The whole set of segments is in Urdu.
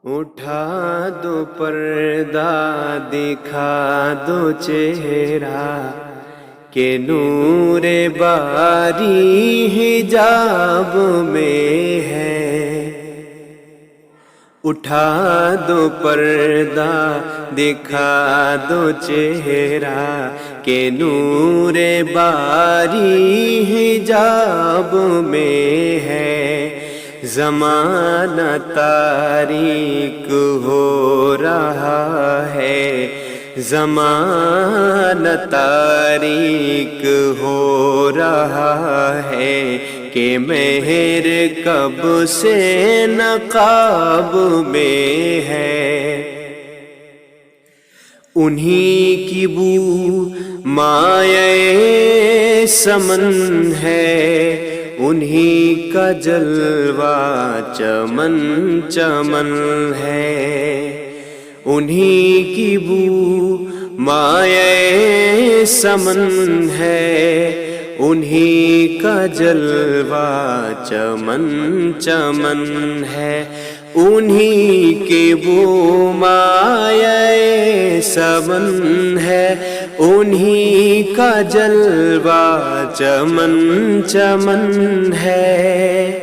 اٹھا دو پردہ دکھا دو چہرہ کہ نور باری حجاب میں ہے۔ اٹھا دو پردہ دکھا دو چہرہ کہ نور باری حجاب میں ہے۔ زمانہ تاریک ہو رہا ہے، زمانہ تاریک ہو رہا ہے کہ مہر کب سے نقاب میں ہے۔ انہی کی بو مایہ سمن ہے، انہی کا جلوہ چمن چمن ہے۔ انہی کی بو مایہ سمن ہے، انہی کا جلوہ چمن چمن ہے۔ انہی کی بو مایہ سمن ہے، انہی کا جلوہ چمن چمن ہے۔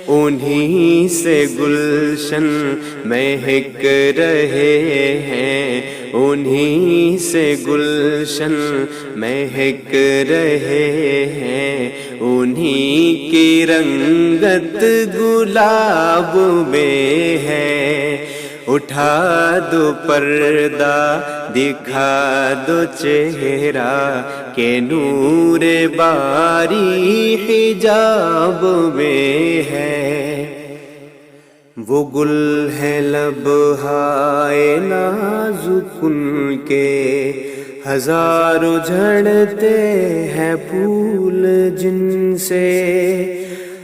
انہی سے گلشن مہک رہے ہیں، انہی سے گلشن مہک رہے ہیں۔ انہی کی رنگت گلاب میں ہے۔ اٹھا دو پردہ دکھا دو چہرہ کہ نور باری حجاب میں ہے۔ وہ گل ہے لبہائے نازک ان کے، ہزاروں جھڑتے ہیں پھول جن سے۔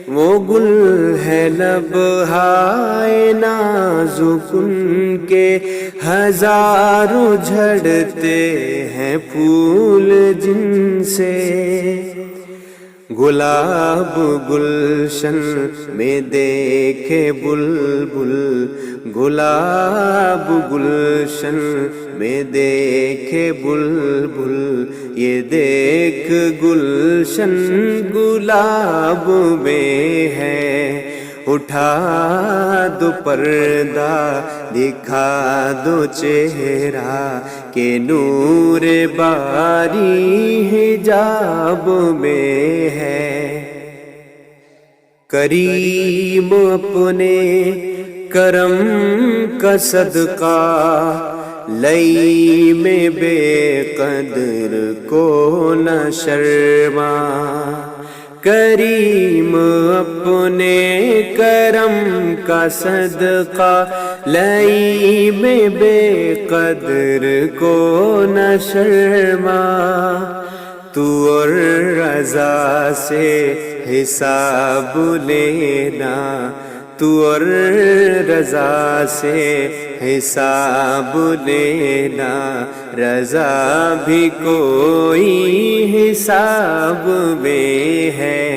وہ گل ہے لبہائے نازک ان کے، ہزاروں جھڑتے ہیں پھول جن سے۔ گلاب گلشن میں دیکھے بلبل، گلاب گلشن میں دیکھے بلبل، یہ دیکھ گلشن گلاب میں ہے۔ اٹھا دو پردہ دکھا دو چہرہ کہ نور باری حجاب میں ہے۔ کریم اپنے کرم کا صدقہ لئی میں بے قدر کو نہ شرما۔ کریم اپنے کرم کا صدقہ لئی میں بے قدر کو نہ شرما۔ تو اور رضا سے حساب لینا، تو اور رضا سے حساب لینا، رضا بھی کوئی حساب میں ہے۔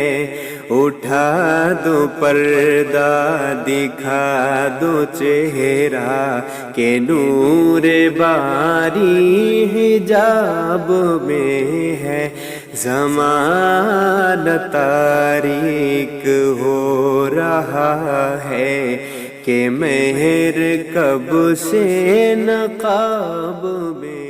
اٹھا دو پردہ دکھا دو چہرہ کہ نور باری حجاب میں ہے۔ زمانہ تاریک ہو رہا ہے کہ مہر کب سے نقاب میں